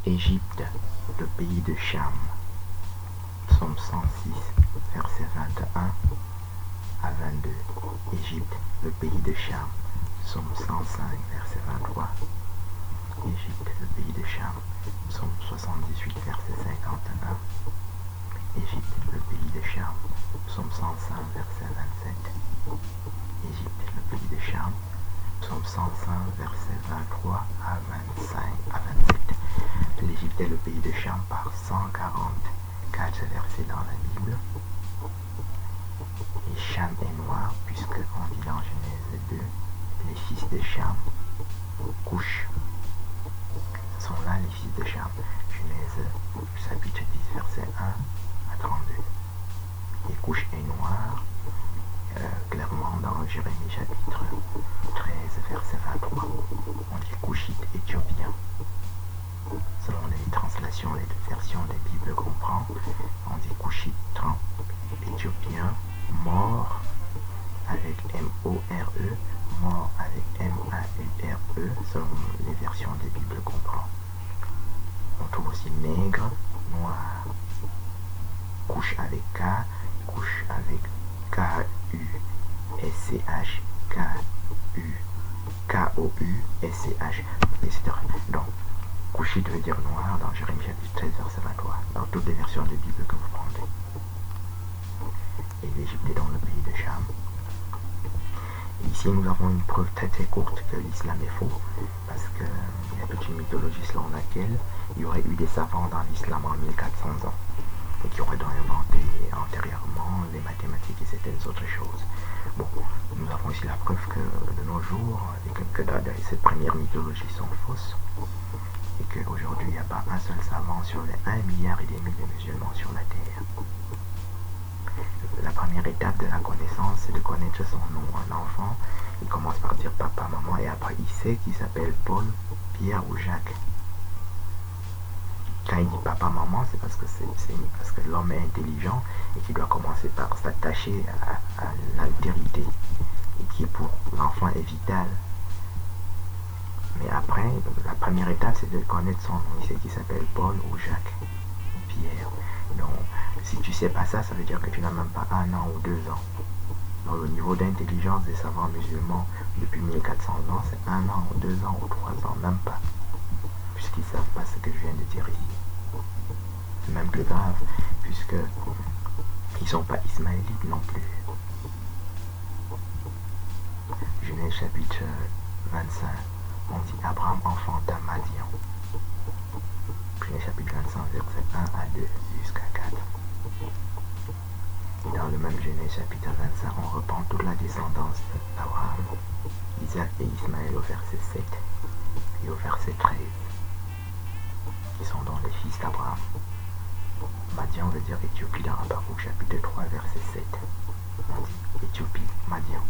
Égypte, le pays de Cham. Psaume 106, versets 21 à 22. Égypte, le pays de Cham. Psaume 105, verset 23. Égypte, le pays de Cham. Psaume 78, verset 51. Égypte, le pays de Cham. Psaume 105, verset 27. Égypte, le pays de Cham. Psaume 105, verset 23 à 27. L'Égypte est le pays de Cham par 144 versets dans la Bible. Et Cham est noir, puisque on dit dans Genèse 2, les fils de Cham, Couche, sont là les fils de Cham. Genèse chapitre 10, verset 1 à 32. Et Couche est noir, clairement dans Jérémie chapitre 13, verset 23. On dit Couchite éthiopien. Selon les translations, les versions des Bibles qu'on prend, on dit Couchite éthiopien, mort avec M-O-R-E, mort avec M-A-U-R-E, selon les versions des Bibles qu'on prend. On trouve aussi nègre, noir, couche avec K, couche avec K-U-S-C-H, K-U, K-O-U-S-C-H, etc. Donc, Couchite veut dire noir dans Jérémie chapitre 13, verset 23, dans toutes les versions des Bibles que vous prendrez. Et l'Égypte est dans le pays de Cham. Et ici, nous avons une preuve très très courte que l'islam est faux, parce qu'il y a toute une mythologie selon laquelle il y aurait eu des savants dans l'islam en 1400 ans, et qui auraient donc inventé antérieurement les mathématiques et certaines autres choses. Bon, nous avons ici la preuve que de nos jours, que cette première mythologie sont fausses, et qu'aujourd'hui, il n'y a pas un seul savant sur les 1,5 milliard de musulmans sur la Terre. La première étape de la connaissance, c'est de connaître son nom. Un enfant, il commence par dire papa, maman, et après il sait qu'il s'appelle Paul, Pierre ou Jacques. Quand il dit papa, maman, c'est parce que l'homme est intelligent et qu'il doit commencer par s'attacher à l'altérité, et qui pour l'enfant est vital. Mais après, la première étape, c'est de connaître son nom. Il sait qu'il s'appelle Paul ou Jacques ou Pierre. Donc, si tu ne sais pas ça, ça veut dire que tu n'as même pas 1 an ou 2 ans. Donc, le niveau d'intelligence des savants musulmans depuis 1400 ans, c'est 1 an ou 2 ans ou 3 ans, même pas. Puisqu'ils ne savent pas ce que je viens de dire ici. C'est même plus grave, puisqu'ils ne sont pas ismaélites non plus. Genèse chapitre 25. On dit Abraham enfanta Madian. Genèse chapitre 25, verset 1 à 2 jusqu'à 4. Et dans le même Genèse chapitre 25, on reprend toute la descendance d'Abraham, Isaac et Ismaël au verset 7 et au verset 13, qui sont donc les fils d'Abraham. Madian veut dire Éthiopie dans Habakkuk chapitre 3, verset 7. On dit Éthiopie, Madian.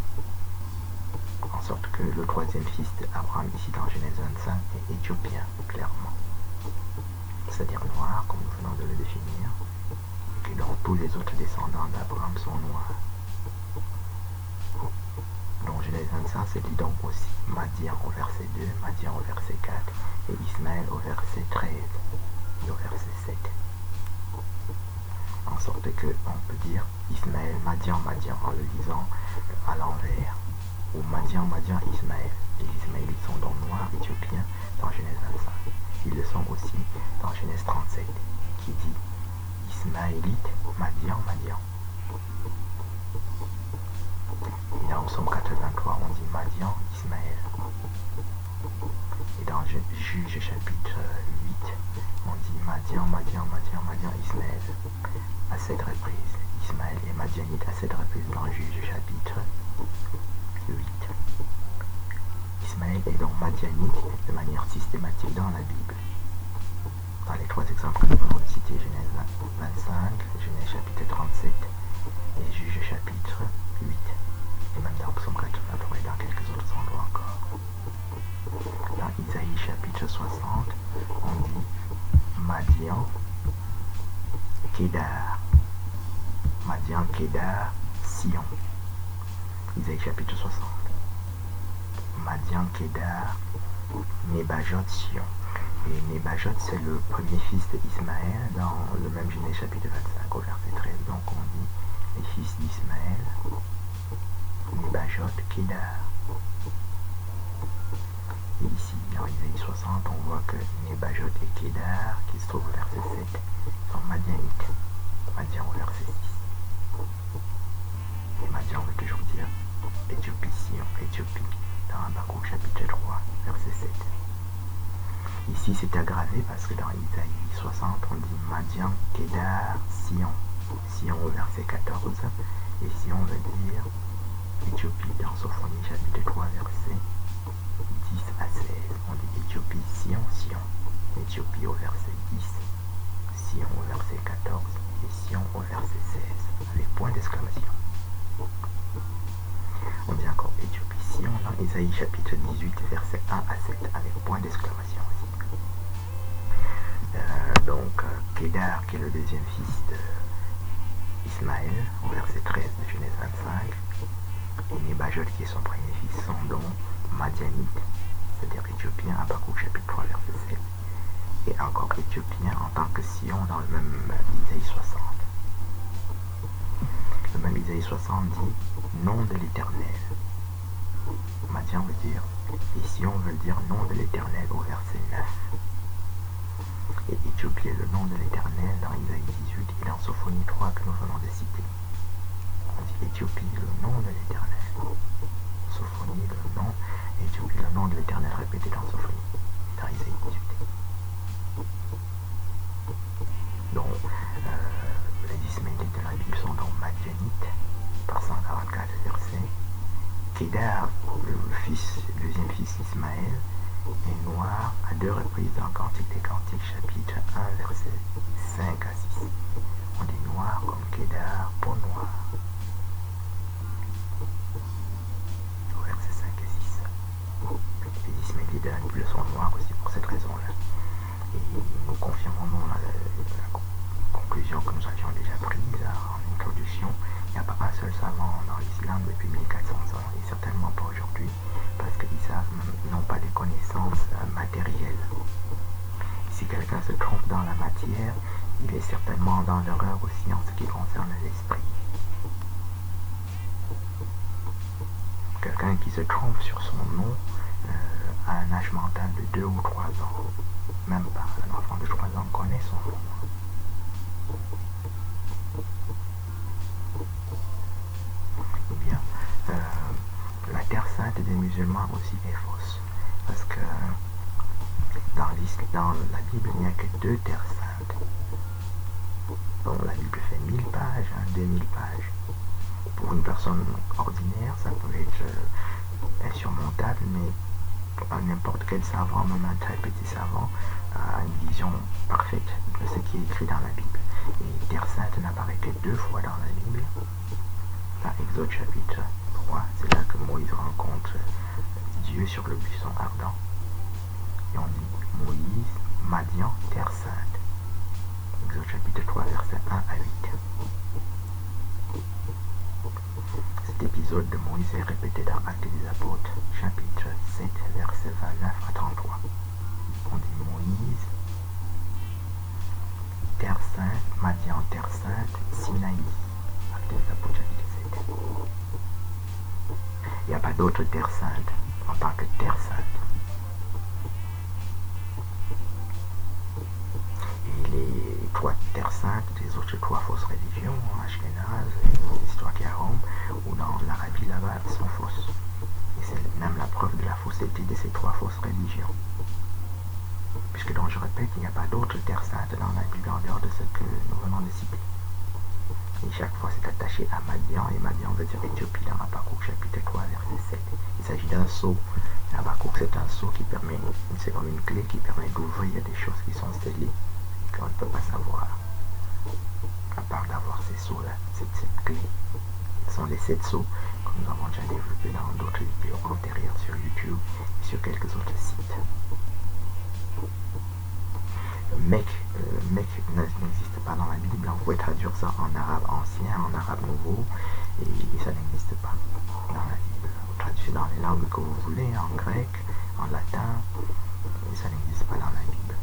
En sorte que le troisième fils d'Abraham, ici dans Genèse 25, est éthiopien, clairement. C'est-à-dire noir, comme nous venons de le définir, et que donc tous les autres descendants d'Abraham sont noirs. Donc Genèse 25 se dit donc aussi Madian au verset 2, Madian au verset 4, et Ismaël au verset 13 et au verset 7. En sorte que on peut dire Ismaël, Madian, Madian, en le lisant à l'envers. Ou Madian, Madian, Ismaël. Les Ismaélites sont donc noirs, éthiopiens, dans Genèse 25. Ils le sont aussi dans Genèse 37, qui dit Ismaélite, Madian, Madian. Et dans Psaume 83, on dit Madian, Ismaël. Et dans Juge chapitre 8, on dit Madian, Madian, Madian, Madian, Ismaël. À 7 reprises. Ismaël et Madianite à 7 reprises dans Juge chapitre 8. Ismaël est donc madianite de manière systématique dans la Bible. Dans les 3 exemples que nous venons de citer, Genèse 25, Genèse chapitre 37 et Juge chapitre 8. Et même dans Psaume 83 et dans quelques autres endroits encore. Dans Isaïe chapitre 60, on dit Madian, Kédar. Madian, Kédar, Sion. Isaïe chapitre 60. Madian, Kédar, Nebajot, Sion. Et Nebajot, c'est le premier fils d'Ismaël dans le même Genèse chapitre 25 au verset 13. Donc on dit les fils d'Ismaël, Nebajot, Kedar. Et ici, dans Isaïe 60, on voit que Nebajot et Kedar, qui se trouvent au verset 7, sont Madianites. Madian au verset 6. Et Madian veut toujours dire Éthiopie, Sion, Éthiopie, dans Habakkuk chapitre 3, verset 7. Ici, c'est aggravé parce que dans Isaïe 60, on dit Madian, Kedar, Sion. Sion au verset 14. Et Sion veut dire Éthiopie dans Sophonie chapitre 3, verset 10 à 16. On dit Éthiopie, Sion, Sion. Éthiopie au verset 10. Sion au verset 14. Et Sion au verset 16. Avec point d'exclamation. On dit encore Éthiopie, Sion dans Isaïe chapitre 18, verset 1 à 7. Avec point d'exclamation aussi. Kedar, qui est le deuxième fils d'Ismaël, au verset 13 de Genèse 25, et Nebajot, qui est son premier fils, sont donc Madianites, c'est-à-dire éthiopiens, Habakkuk chapitre 3, verset 7, et encore éthiopiens en tant que Sion dans le même Isaïe 60. Le même Isaïe 60 dit nom de l'Éternel. Madian veut dire, et Sion veut dire nom de l'Éternel au verset 9. Et Éthiopie est le nom de l'Éternel dans Isaïe 18 et dans Sophonie 3 que nous venons de citer. On dit Éthiopie, le nom de l'Éternel. Sophonie, le nom. Éthiopie, le nom de l'Éternel répété dans Sophonie, dans Isaïe 18. Donc, les Ismaélites de la Bible sont donc Madianites, par 144 versets. Kedar, le deuxième fils d'Ismaël, est noir à 2 reprises dans Cantique des Cantiques, chapitre 1, verset 5 à 6. On dit noir comme Kedar, peau noire. Au verset 5 et 6. Les Ismaélites de la Bible sont noirs aussi pour cette raison-là. Et nous confirmons la conclusion que nous avions déjà prise en introduction. Il n'y a pas un seul savant dans l'islam depuis 1400 ans, et certainement pas aujourd'hui, parce qu'ils n'ont pas les connaissances matérielles. Si quelqu'un se trompe dans la matière, il est certainement dans l'erreur aussi en ce qui concerne l'esprit. Quelqu'un qui se trompe sur son nom a un âge mental de 2 ou 3 ans. Même pas, un enfant de 3 ans connaît son nom. La terre sainte des musulmans aussi est fausse. Parce que dans la Bible, il n'y a que 2 terres saintes. Bon, la Bible fait 1000 pages, 2000 pages. Pour une personne ordinaire, ça peut être insurmontable, mais n'importe quel savant, même un très petit savant, a une vision parfaite de ce qui est écrit dans la Bible. Et terre sainte n'apparaît que 2 fois dans la Bible. Dans Exode chapitre 3, c'est là que Moïse rencontre Dieu sur le buisson ardent. Et on dit Moïse, Madian, terre sainte. Exode chapitre 3, versets 1 à 8. Cet épisode de Moïse est répété dans Actes des Apôtres, chapitre 7, versets 29 à 33. On dit Moïse, terre sainte, Madian, terre sainte, Sinaï. Actes des Apôtres, chapitre 7. Il n'y a pas d'autre terre sainte en tant que terre sainte. Et les 3 terres saintes des autres 3 fausses religions, Ashkenaz, les histoires qui à Rome, ou dans l'Arabie là-bas, sont fausses. Et c'est même la preuve de la fausseté de ces 3 fausses religions. Puisque donc je répète, il n'y a pas d'autre terre sainte dans la Bible en dehors de ce que nous venons de citer. Et chaque fois c'est attaché à Madian, et Madian veut dire Éthiopie dans Habakkuk chapitre 3 verset 7. Il s'agit d'un sceau. Habakkuk c'est un sceau qui permet, c'est comme une clé qui permet d'ouvrir des choses qui sont scellées, qu'on ne peut pas savoir, à part d'avoir ces sceaux-là, cette clé. Ce sont les 7 sceaux que nous avons déjà développés dans d'autres vidéos antérieures sur YouTube et sur quelques autres sites. Mec n'existe pas dans la Bible. Vous pouvez traduire ça en arabe ancien, en arabe nouveau, et ça n'existe pas dans la Bible. Vous traduisez dans les langues que vous voulez, en grec, en latin, et ça n'existe pas dans la Bible.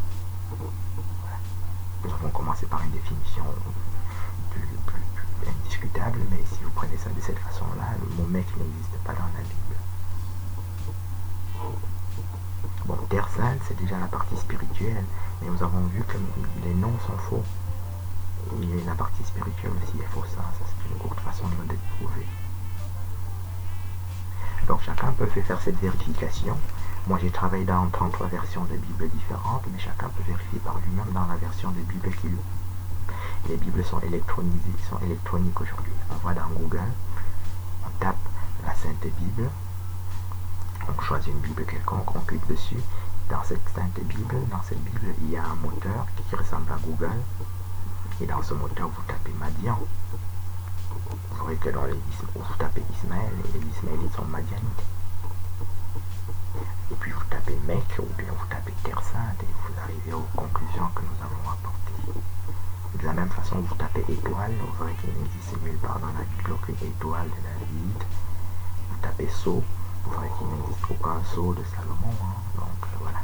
c'est déjà la partie spirituelle. Et nous avons vu que les noms sont faux. Et la partie spirituelle aussi est fausse. Ça c'est une courte façon de le prouver. Donc chacun peut faire cette vérification. Moi j'ai travaillé dans 33 versions de Bible différentes, mais chacun peut vérifier par lui-même dans la version de Bible qu'il veut. Les Bibles sont électronisées, sont électroniques aujourd'hui. On va dans Google, on tape la Sainte Bible, on choisit une Bible quelconque, on clique dessus. Dans cette Sainte Bible, il y a un moteur qui ressemble à Google. Et dans ce moteur, vous tapez Madian. Vous verrez que dans vous tapez Ismaël, et les Ismaélites sont madianites. Et puis vous tapez Mec, ou bien vous tapez Terre Sainte, et vous arrivez aux conclusions que nous avons apportées. De la même façon, vous tapez étoile, vous verrez qu'il n'existe nulle part dans la Bible aucune étoile de David. Vous tapez sceau, vous verrez qu'il n'existe aucun sceau de Salomon. Donc voilà.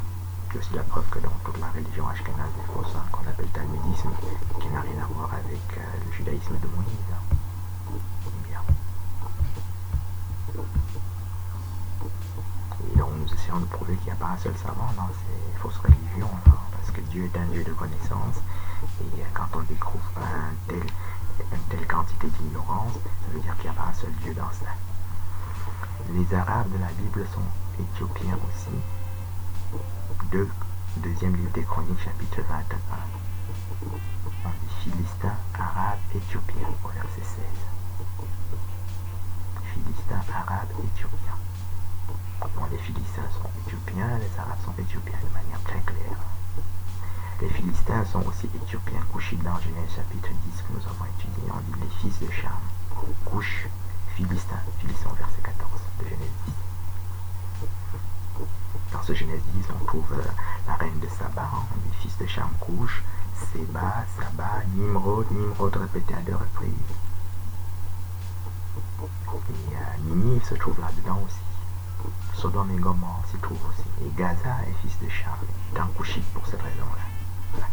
C'est aussi la preuve que dans toute la religion ashkénaze est fausse, qu'on appelle talmudisme, qui n'a rien à voir avec le judaïsme de Moïse. Bien. Et donc nous essayons de prouver qu'il n'y a pas un seul savant dans ces fausses religions, parce que Dieu est un Dieu de connaissance, et quand on découvre une telle quantité d'ignorance, ça veut dire qu'il n'y a pas un seul Dieu dans cela. Les Arabes de la Bible sont éthiopiens aussi. Deuxième livre des Chroniques, chapitre 21. On dit Philistins, Arabes, Éthiopiens, au verset 16. Philistins, Arabes, Éthiopiens. Bon, les Philistins sont éthiopiens, les Arabes sont éthiopiens de manière très claire. Les Philistins sont aussi éthiopiens. Couchites dans Genèse chapitre 10 que nous avons étudié, on dit les fils de Cham. Couche, Philistins, Philistins, verset 14 de Genèse 10. Dans ce Genèse 10, on trouve la reine de Saba, les fils de Cham, Couche, Séba, Saba, Nimrod répété à 2 reprises. Et Ninive se trouve là-dedans aussi. Sodome et Gomorrhe s'y trouve aussi. Et Gaza est fils de Cham, est un couchite pour cette raison-là. Voilà.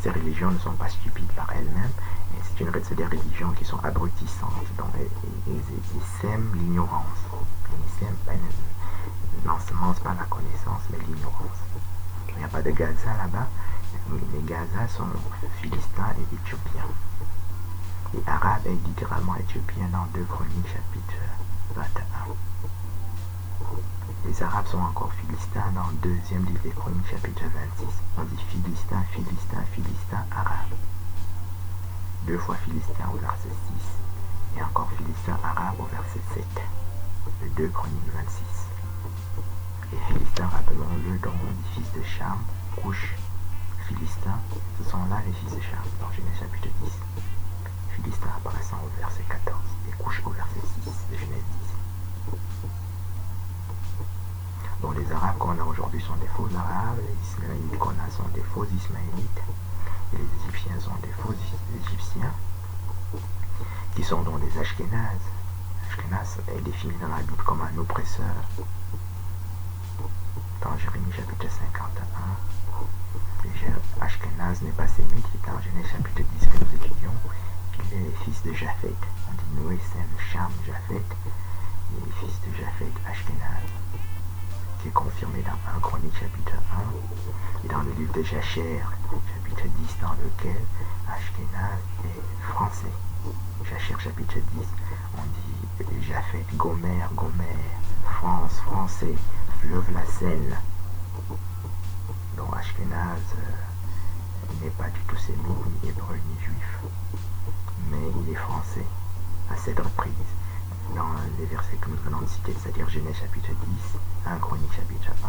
Ces religions ne sont pas stupides par elles-mêmes, et c'est des religions qui sont abrutissantes, donc elles sèment l'ignorance. N'ensemencent pas la connaissance, mais l'ignorance. Il n'y a pas de Gaza là-bas. Les Gaza sont philistins et éthiopiens. Les Arabes est littéralement éthiopien dans 2 Chroniques chapitre 21. Les Arabes sont encore philistins dans le 2e livre des Chroniques chapitre 26. On dit Philistin, Philistin, Philistin, Arabe. 2 fois Philistin au verset 6 et encore Philistin, Arabe au verset 7. Le 2 Chroniques 26. Les Philistins, rappelons-le, donc les fils de Cham, Couche, Philistins, ce sont là les fils de Cham, dans Genèse chapitre 10. Philistins apparaissant au verset 14 et Couche au verset 6 de Genèse 10. Donc les Arabes qu'on a aujourd'hui sont des faux Arabes, les Ismaélites qu'on a sont des faux Ismaélites, et les Égyptiens sont des faux Égyptiens, qui sont donc des Ashkénazes. Ashkénaz est défini dans la Bible comme un oppresseur. Dans Jérémie chapitre 51, Ashkénaz n'est pas sémite, et dans Genèse chapitre 10 que nous étudions, il est les fils de Japhet. On dit Noé, Sem, Cham, Japhet, et les fils de Japhet, Ashkénaz, qui est confirmé dans 1 Chronique chapitre 1, et dans le livre de Jacher, chapitre 10, dans lequel Ashkénaz est français. Jacher chapitre 10, on dit Japhet, Gomer, France, français, fleuve la Seine. Donc Ashkénaz n'est pas du tout sémite, ni hébreu, ni juif, mais il est français à 7 reprises. Dans les versets que nous venons de citer, c'est-à-dire Genèse chapitre 10, 1 Chronique chapitre 1,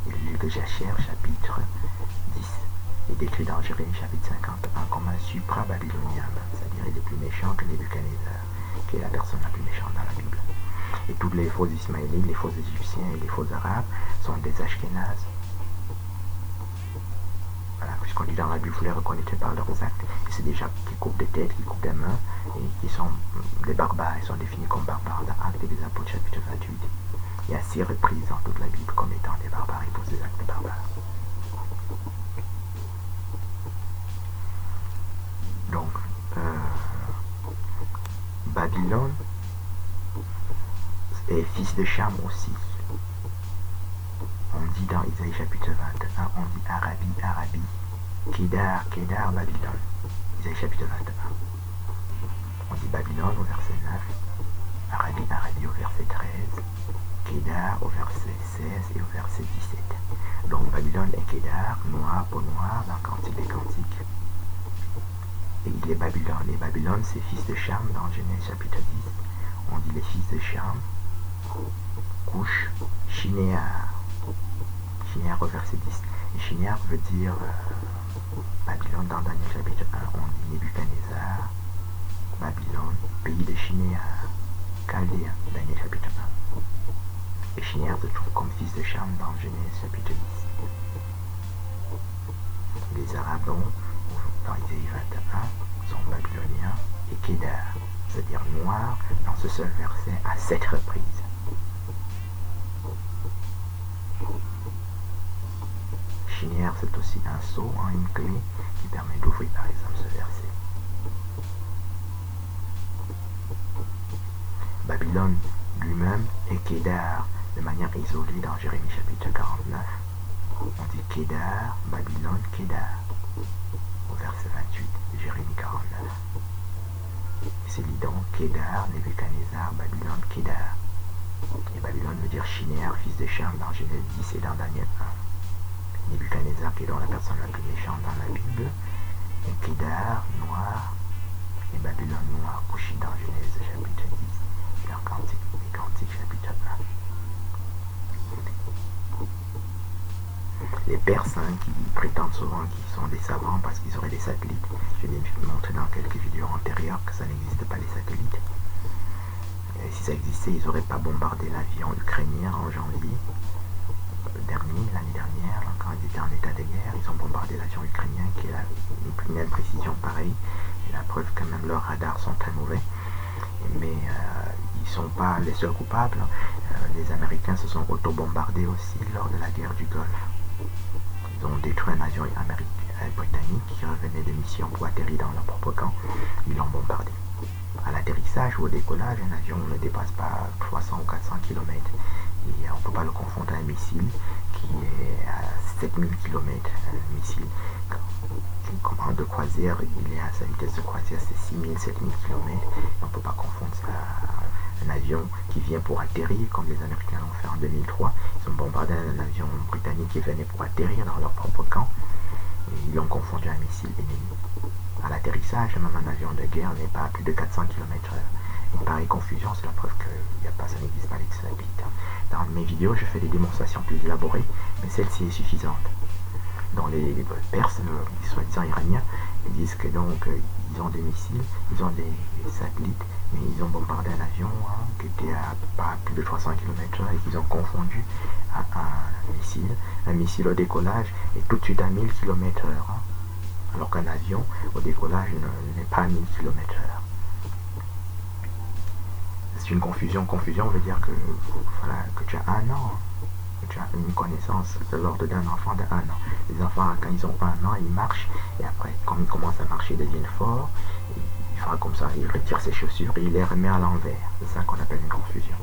et le livre de Jacher chapitre 10, est décrit dans Jérémie chapitre 51 comme un supra-babylonien, c'est-à-dire il est plus méchant que Nebuchadnezzar, qui est la personne la plus méchante dans la Bible. Et tous les faux Ismaélites, les faux Égyptiens et les faux Arabes sont des Ashkénazes. Voilà, puisqu'on dit dans la Bible, vous les reconnaîtrez par leurs actes. Et c'est des gens qui coupent des têtes, qui coupent des mains, et qui sont des barbares. Ils sont définis comme barbares dans Actes des Apôtres chapitre 28. Il y a 6 reprises dans toute la Bible comme étant des barbares et posent des actes barbares. Donc, Babylone est fils de Cham aussi. On dit dans Isaïe chapitre 1, on dit Arabie. Kédar, Babylone. Isaïe chapitre 21. On dit Babylone au verset 9, Arabie au verset 13, Kédar au verset 16 et au verset 17. Donc Babylone et Kédar, noir pour noir, dans Cantique des Cantiques. Et il est Babylone. Et Babylone, c'est fils de Cham dans Genèse chapitre 10. On dit les fils de Cham, Couche, Shinéar. Shinéar au verset 10. Et Shinéar veut dire Babylone dans Daniel chapitre 1. On dit Nebuchadnezzar, Babylone, pays de Shinéar, Chaldéen, Daniel chapitre 1. Et Shinéar se trouve comme fils de Cham dans Genèse chapitre 10. Les Arabes donc, dans Isaïe 21, sont babyloniens et Kédar, c'est-à-dire noir, dans ce seul verset à 7 reprises. Shinéar, c'est aussi un sceau, une clé qui permet d'ouvrir par exemple ce verset. Babylone lui-même et Kédar de manière isolée dans Jérémie chapitre 49. On dit Kédar, Babylone, Kédar au verset 28 de Jérémie 49. Et c'est dit donc Kédar, Nebuchadnezzar, Babylone, Kédar. Et Babylone veut dire Shinéar, fils de Cham dans Genèse 10 et dans Daniel 1. Nebuchadnezzar qui est donc la personne la plus méchante dans la Bible. Et Kédar, noir, et Babylone noir, couché dans Genèse chapitre 10 et dans Cantique des Cantiques chapitre 1. Les Perses qui prétendent souvent qu'ils sont des savants parce qu'ils auraient des satellites. Je l'ai montré dans quelques vidéos antérieures que ça n'existe pas les satellites. Et si ça existait, ils n'auraient pas bombardé l'avion ukrainien en janvier l'année dernière, quand ils étaient en état de guerre. Ils ont bombardé l'avion ukrainien qui a une même précision pareille. Et la preuve que même leurs radars sont très mauvais. Mais ils ne sont pas les seuls coupables. Les Américains se sont auto-bombardés aussi lors de la guerre du Golfe. Ils ont détruit un avion britannique qui revenait de mission pour atterrir dans leur propre camp. Ils l'ont bombardé. À l'atterrissage ou au décollage, un avion ne dépasse pas 300 ou 400 km. Et on ne peut pas le confondre à un missile qui est à 7000 km. Un missile en de croisière, il est à sa vitesse de croisière, c'est 6000, 7000 km. On ne peut pas confondre ça à un avion qui vient pour atterrir, comme les Américains l'ont fait en 2003. Ils ont bombardé un avion britannique qui venait pour atterrir dans leur propre camp. Et ils l'ont confondu à un missile ennemi. À l'atterrissage, même un avion de guerre n'est pas à plus de 400 km/h. Une pareille confusion, c'est la preuve que ça n'existe pas les satellites. Dans mes vidéos, je fais des démonstrations plus élaborées, mais celle-ci est suffisante. Dans les Perses, les soi-disant iraniens, ils disent que donc ils ont des missiles, ils ont des satellites, mais ils ont bombardé un avion qui était à pas plus de 300 km/h et qu'ils ont confondu à un missile au décollage est tout de suite à 1000 km/h. Alors qu'un avion au décollage n'est pas à 1000 km/h. C'est une confusion. Confusion veut dire que tu as un an, que tu as une connaissance de l'ordre d'un enfant de 1 an. Les enfants, quand ils ont 1 an, ils marchent, et après, quand ils commencent à marcher, ils deviennent forts, il fera comme ça, il retire ses chaussures et il les remet à l'envers. C'est ça qu'on appelle une confusion.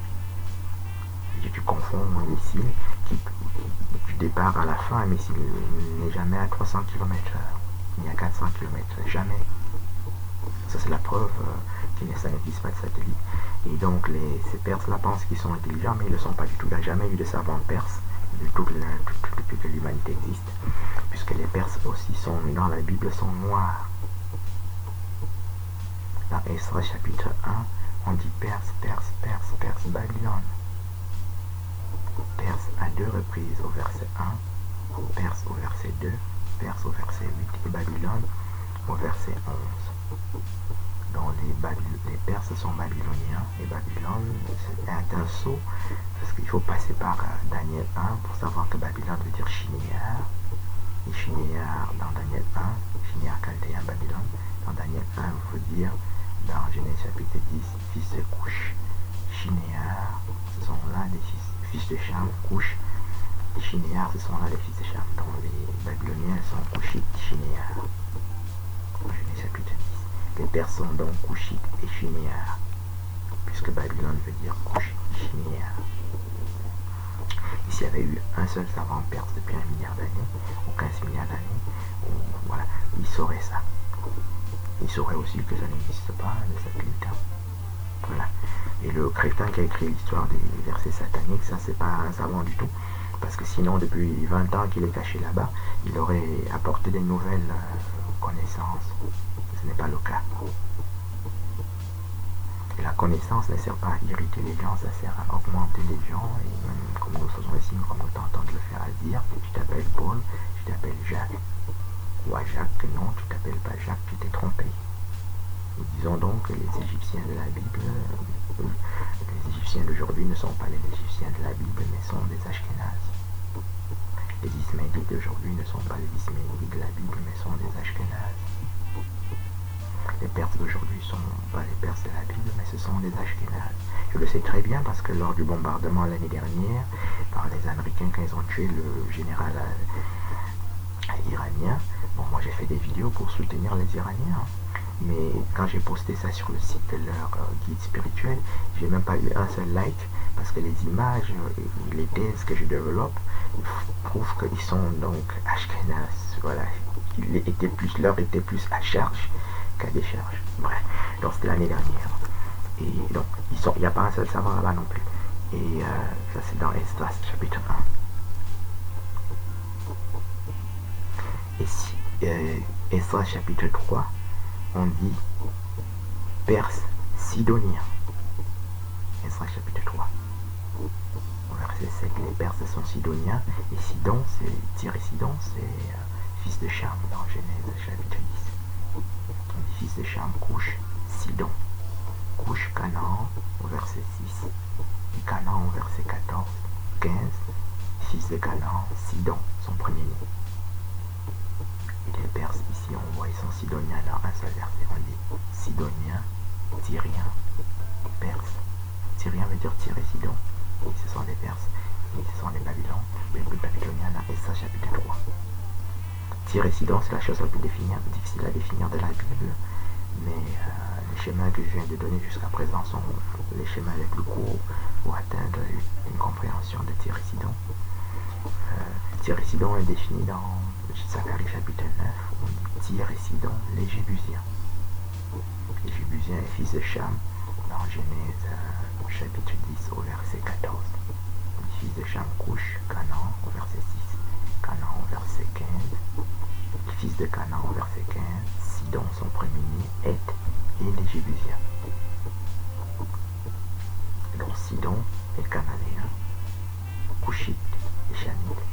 Et tu confonds un missile qui, du départ à la fin, un missile n'est jamais à 300 km/h, ni à 400 km/h, jamais. Ça, c'est la preuve ça n'existe pas de satellite. Et donc, ces Perses-là pensent qu'ils sont intelligents, mais ils ne le sont pas du tout. Il n'y a jamais eu de savants perses depuis que l'humanité existe, puisque les Perses aussi sont, dans la Bible, sont noirs. Dans Esdras chapitre 1, on dit Perse, Babylone. Perse à 2 reprises au verset 1, Perse au verset 2, Perse au verset 8 et Babylone au verset 11. Donc les Perses sont babyloniens et Babylone est un sceau parce qu'il faut passer par Daniel 1 pour savoir que Babylone veut dire Shinéar. Et Shinéar dans Daniel 1, Shinéar chaldéen Babylone, dans Daniel 1 veut dire dans Genèse chapitre 10, fils de Couche. Shinéar, ce sont là les fils de Cham, Couche. Et Shinéar, ce sont là les fils de Cham. Donc les Babyloniens sont Couchites, Shinéar. Genèse chapitre 10. Les Perses sont donc Couchites et Shinéar, puisque Babylone veut dire Couche, Shinéar. Ici s'il y avait eu un seul savant perse depuis 1 milliard d'années, ou 15 milliards d'années, voilà, il saurait ça. Il saurait aussi que ça n'existe pas, le satellite. Voilà. Et le crétin qui a écrit l'histoire des versets sataniques, ça c'est pas un savant du tout. Parce que sinon, depuis 20 ans qu'il est caché là-bas, il aurait apporté des nouvelles connaissances. Ce n'est pas le cas. Et la connaissance ne sert pas à irriter les gens, ça sert à augmenter les gens. Et même comme nous faisons ici, comme nous tentons de le faire à dire, tu t'appelles Paul, tu t'appelles Jacques. Ou à Jacques, non, tu t'appelles pas Jacques, tu t'es trompé. Nous disons donc que les Égyptiens de la Bible, les Égyptiens d'aujourd'hui ne sont pas les Égyptiens de la Bible, mais sont des Ashkénazes. Les Ismaélites d'aujourd'hui ne sont pas les Ismaélites de la Bible, mais sont des Ashkénazes. Les Perses d'aujourd'hui ne sont pas les Perses de la Bible, mais ce sont des Ashkénazes. Je le sais très bien parce que lors du bombardement l'année dernière, par les Américains, quand ils ont tué le général iranien, bon, moi j'ai fait des vidéos pour soutenir les Iraniens. Mais quand j'ai posté ça sur le site de leur guide spirituel, j'ai même pas eu un seul like parce que les images, les thèses que je développe prouvent qu'ils sont donc Ashkenaz. Voilà, l'heure était plus à charge qu'à décharge. Bref, donc c'était l'année dernière. Et donc, il n'y a pas un seul savant là-bas non plus. Et ça c'est dans Esdras chapitre 1. Et si Esdras chapitre 3, on dit Perse sidonien. Esdras chapitre 3. Au verset 7, les Perses sont sidoniens. Et Sidon, c'est Tyr et Sidon, c'est fils de Cham dans Genèse chapitre 10. On dit fils de Cham, Couche, Sidon. Couche, Canaan au verset 6. Et Canaan au verset 14, 15. Fils de Canaan, Sidon, son premier-né. Et les Perses, ici, on voit, ils sont sidoniens dans un seul verset. On dit sidoniens, tyriens, perses. Tyrien veut dire Tyr et Sidon. Et ce sont les Perses. Et ce sont les Babyloniens dans Esdras chapitre 3. Tyr et Sidon, c'est la chose la plus difficile à définir de la Bible. Mais les schémas que je viens de donner jusqu'à présent sont les schémas les plus courts pour atteindre une compréhension de Tyr et Sidon. Tyr et Sidon est défini dans Zacharie chapitre 9, on dit Tyr et Sidon, les Jébusiens. Les Jébusiens est fils de Cham dans Genèse chapitre 10 au verset 14. On dit fils de Cham, Couche, Canaan au verset 6, Canaan au verset 15. Fils de Canaan au verset 15, Sidon son premier-né, Heth et les Jébusiens. Donc Sidon est cananéen, Couchite et Chanite.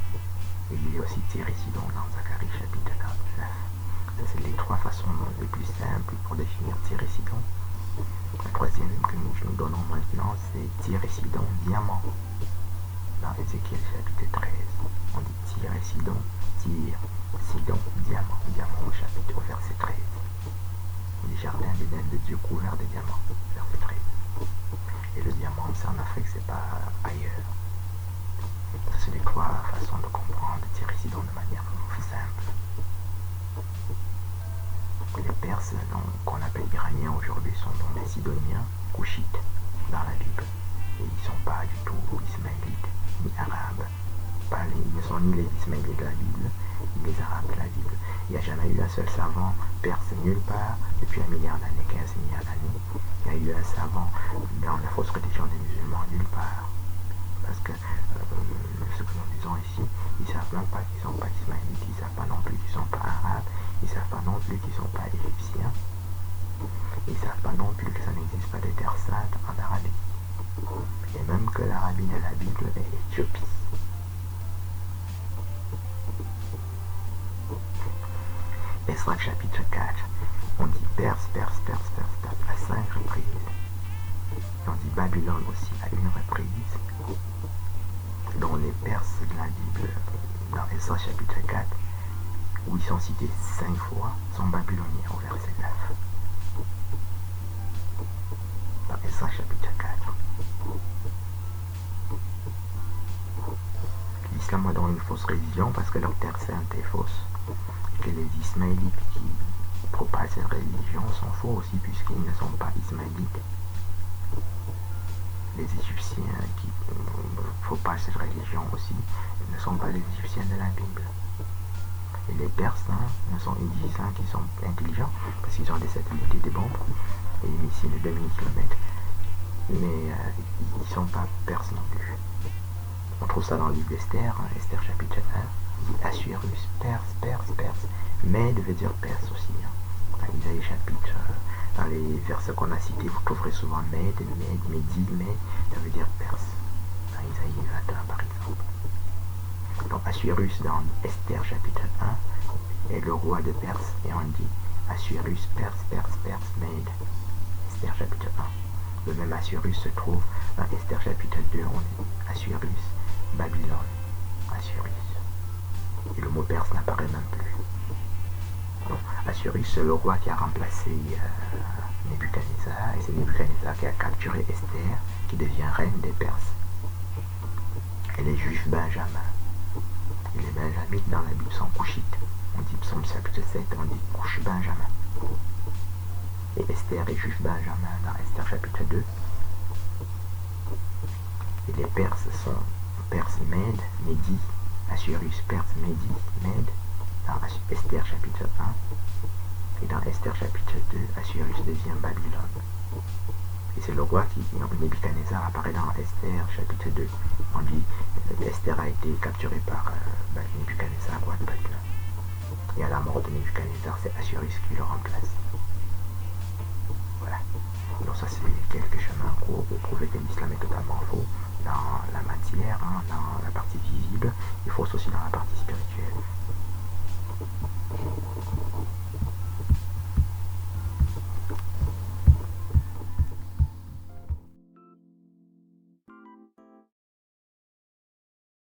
Et il y a aussi Tyr et Sidon dans Zacharie chapitre 9. Ça c'est les trois façons les plus simples pour définir Tyr et Sidon. La troisième que nous donnons maintenant, c'est Tyr et Sidon, diamant. Dans Ézéchiel chapitre 13, on dit Tyr et Sidon, Tyr, Sidon, diamant, diamant au chapitre au verset 13. Les jardins d'Éden de Dieu couverts de diamants, verset 13. Et le diamant, c'est en Afrique, c'est pas ailleurs. Ça, c'est les trois façons de comprendre Tyr et Sidon de manière simple. Les Perses, qu'on appelle Iraniens aujourd'hui, sont donc des Sidoniens, Couchites, dans la Bible. Et ils ne sont pas du tout ismaélites, ni arabes. Ils ne sont ni les Ismaélites de la Bible, ni les Arabes de la Bible. Il n'y a jamais eu un seul savant perse nulle part depuis 1 milliard d'années, 15 milliards d'années. Il y a eu un savant dans la fausse religion des musulmans nulle part. Parce que ce que nous disons ici, ils ne savent même pas qu'ils ne sont pas ismaélites, ils ne savent pas non plus qu'ils ne sont pas arabes, ils ne savent pas non plus qu'ils ne sont pas égyptiens, ils ne savent pas non plus que ça n'existe pas de terre sainte en Arabie. Et même que l'Arabie de la Bible est Éthiopie. Esdras chapitre 4, on dit Perse à 5 reprises. Et on dit Babylone aussi à 1 reprise. Dont les Perses de la Bible, dans Esdras chapitre 4, où ils sont cités 5 fois, sont babyloniens au verset 9. Dans Esdras chapitre 4. L'islam a donc une fausse religion parce que leur terre sainte est fausse. Que les Ismaélites qui propagent cette religion sont faux aussi puisqu'ils ne sont pas Ismaélites. les Égyptiens qui propagent cette religion aussi ne sont pas les Égyptiens de la Bible. Et les Perses, ils disent qu'ils sont intelligents parce qu'ils ont des satellites et des bombes et des missiles de 2000 km. Mais ils ne sont pas Perses non plus. On trouve ça dans le livre d'Esther, Esther chapitre 1. Il dit Assuérus, Perse. Mède veut dire Perse aussi. Dans Isaïe chapitre, dans les versets qu'on a cités, vous trouverez souvent Mède, Médie, ça veut dire Perse. Dans Isaïe 21 par exemple. Donc Assuérus dans Esther chapitre 1 est le roi de Perse et on dit Assuérus, Perse, Mède. Esther chapitre 1. Le même Assuérus se trouve dans Esther chapitre 2, on dit Assuérus, Babylone, Assuérus. Et le mot perse n'apparaît même plus. Donc, Assuérus, c'est le roi qui a remplacé Nebuchadnezzar, et c'est Nebuchadnezzar qui a capturé Esther, qui devient reine des Perses. Et les Juifs Benjamin. Et les Benjamites dans la Bible sont couchites. On dit Psaume chapitre 7, on dit couche Benjamin. Et Esther est Juif Benjamin dans Esther chapitre 2. Et les Perses sont Perse, Mède, Médie, Assuérus, Perse, Médie, Mède, dans Esther chapitre 1. Et dans Esther chapitre 2, Assuérus devient Babylone. Et c'est le roi qui, Nebuchadnezzar, apparaît dans Esther chapitre 2. On dit Esther a été capturée par Nebuchadnezzar, roi de Babylone. Et à la mort de Nebuchadnezzar, c'est Assuérus qui le remplace. Voilà. Donc ça c'est quelques chemins courts pour prouver que l'islam est totalement faux dans la matière, dans la partie visible, et faux aussi dans la partie spirituelle.